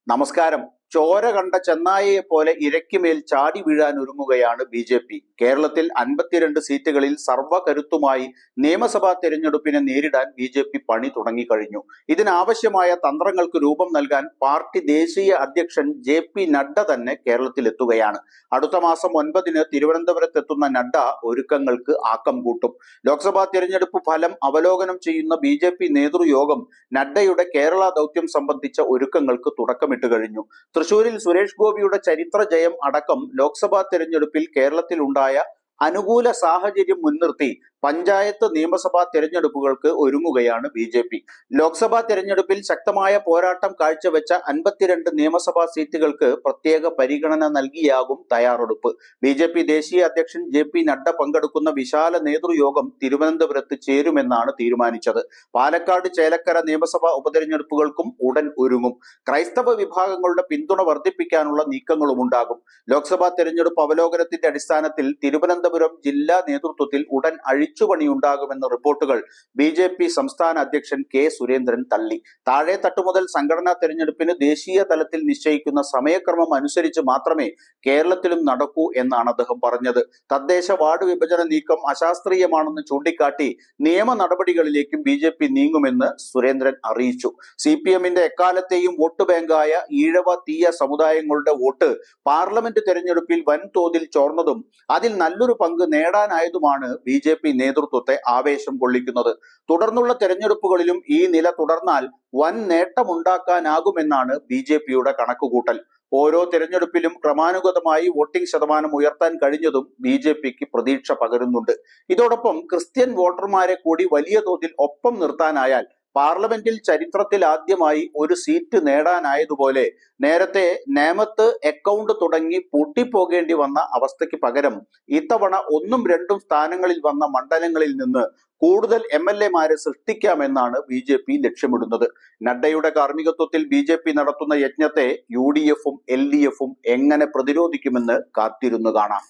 നമസ്കാരം. ചോര കണ്ട ചെന്നായയെ പോലെ ഇരയ്ക്കുമേൽ ചാടി വീഴാൻ ഒരുങ്ങുകയാണ് ബി. കേരളത്തിൽ 52 സീറ്റുകളിൽ സർവ്വകരുത്തുമായി നിയമസഭാ തെരഞ്ഞെടുപ്പിനെ നേരിടാൻ ബി പണി തുടങ്ങിക്കഴിഞ്ഞു. ഇതിനാവശ്യമായ തന്ത്രങ്ങൾക്ക് രൂപം നൽകാൻ പാർട്ടി ദേശീയ അധ്യക്ഷൻ JP നഡ്ഡ തന്നെ കേരളത്തിലെത്തുകയാണ്. അടുത്ത മാസം 9-ന് തിരുവനന്തപുരത്തെത്തുന്ന നഡ്ഡ ഒരുക്കങ്ങൾക്ക് ആക്കം കൂട്ടും. ലോക്സഭാ തെരഞ്ഞെടുപ്പ് ഫലം അവലോകനം ചെയ്യുന്ന BJP നേതൃയോഗം നഡ്ഡയുടെ കേരള ദൗത്യം സംബന്ധിച്ച ഒരുക്കങ്ങൾക്ക് തുടക്കമിട്ട് കഴിഞ്ഞു. തൃശൂരിൽ സുരേഷ് ഗോപിയുടെ ചരിത്ര ജയം അടക്കം ലോക്സഭാ തെരഞ്ഞെടുപ്പിൽ കേരളത്തിലുണ്ടായ അനുകൂല സാഹചര്യം മുൻനിർത്തി പഞ്ചായത്ത് നിയമസഭാ തെരഞ്ഞെടുപ്പുകൾക്ക് ഒരുങ്ങുകയാണ് BJP. ലോക്സഭാ തെരഞ്ഞെടുപ്പിൽ ശക്തമായ പോരാട്ടം കാഴ്ചവെച്ച 52 നിയമസഭാ സീറ്റുകൾക്ക് പ്രത്യേക പരിഗണന നൽകിയാകും തയ്യാറെടുപ്പ്. BJP ദേശീയ അധ്യക്ഷൻ JP നഡ്ഡ പങ്കെടുക്കുന്ന വിശാല നേതൃയോഗം തിരുവനന്തപുരത്ത് ചേരുമെന്നാണ് തീരുമാനിച്ചത്. പാലക്കാട്, ചേലക്കര നിയമസഭാ ഉപതെരഞ്ഞെടുപ്പുകൾക്കും ഉടൻ ഒരുങ്ങും. ക്രൈസ്തവ വിഭാഗങ്ങളുടെ പിന്തുണ വർദ്ധിപ്പിക്കാനുള്ള നീക്കങ്ങളും ഉണ്ടാകും. ലോക്സഭാ തെരഞ്ഞെടുപ്പ് അവലോകനത്തിന്റെ അടിസ്ഥാനത്തിൽ തിരുവനന്തപുരം ജില്ലാ നേതൃത്വത്തിൽ ഉടൻ അഴിച്ചുപണിയുണ്ടാകുമെന്ന റിപ്പോർട്ടുകൾ BJP സംസ്ഥാന അധ്യക്ഷൻ K സുരേന്ദ്രൻ തള്ളി. താഴെ തട്ടു മുതൽ സംഘടനാ തെരഞ്ഞെടുപ്പിന് ദേശീയ തലത്തിൽ നിശ്ചയിക്കുന്ന സമയക്രമം അനുസരിച്ച് മാത്രമേ കേരളത്തിലും നടക്കൂ എന്നാണ് അദ്ദേഹം പറഞ്ഞത്. തദ്ദേശ വാർഡ് വിഭജന നീക്കം അശാസ്ത്രീയമാണെന്ന് ചൂണ്ടിക്കാട്ടി നിയമ നടപടികളിലേക്കും BJP നീങ്ങുമെന്ന് സുരേന്ദ്രൻ അറിയിച്ചു. CPM-ന്റെ എക്കാലത്തെയും വോട്ട് ബാങ്കായ ഈഴവ, തീയ സമുദായങ്ങളുടെ വോട്ട് പാർലമെന്റ് തെരഞ്ഞെടുപ്പിൽ വൻതോതിൽ ചോർന്നതും അതിൽ നല്ലൊരു പങ്ക് നേടാനായതുമാണ് BJP നേതൃത്വത്തെ ആവേശം കൊള്ളിക്കുന്നത്. തുടർന്നുള്ള തെരഞ്ഞെടുപ്പുകളിലും ഈ നില തുടർന്നാൽ വൻ നേട്ടമുണ്ടാക്കാനാകുമെന്നാണ് BJPയുടെ കണക്കുകൂട്ടൽ. ഓരോ തെരഞ്ഞെടുപ്പിലും ക്രമാനുഗതമായി വോട്ടിംഗ് ശതമാനം ഉയർത്താൻ കഴിഞ്ഞതും BJPക്ക് പ്രതീക്ഷ പകരുന്നുണ്ട്. ഇതോടൊപ്പം ക്രിസ്ത്യൻ വോട്ടർമാരെ കൂടി വലിയ തോതിൽ ഒപ്പം നിർത്താനായാൽ പാർലമെന്റിൽ ചരിത്രത്തിൽ ആദ്യമായി ഒരു സീറ്റ് നേടാനായതുപോലെ നേരത്തെ നേമത്ത് അക്കൗണ്ട് തുടങ്ങി പൂട്ടിപ്പോകേണ്ടി വന്ന അവസ്ഥയ്ക്ക് പകരം ഇത്തവണ 1ഉം 2ഉം സ്ഥാനങ്ങളിൽ വന്ന മണ്ഡലങ്ങളിൽ നിന്ന് കൂടുതൽ MLA-മാരെ സൃഷ്ടിക്കാമെന്നാണ് BJP ലക്ഷ്യമിടുന്നത്. നഡ്ഡയുടെ കാർമ്മികത്വത്തിൽ BJP നടത്തുന്ന യജ്ഞത്തെ UDF-ഉം LDF-ഉം എങ്ങനെ പ്രതിരോധിക്കുമെന്ന് കാത്തിരുന്നു കാണാം.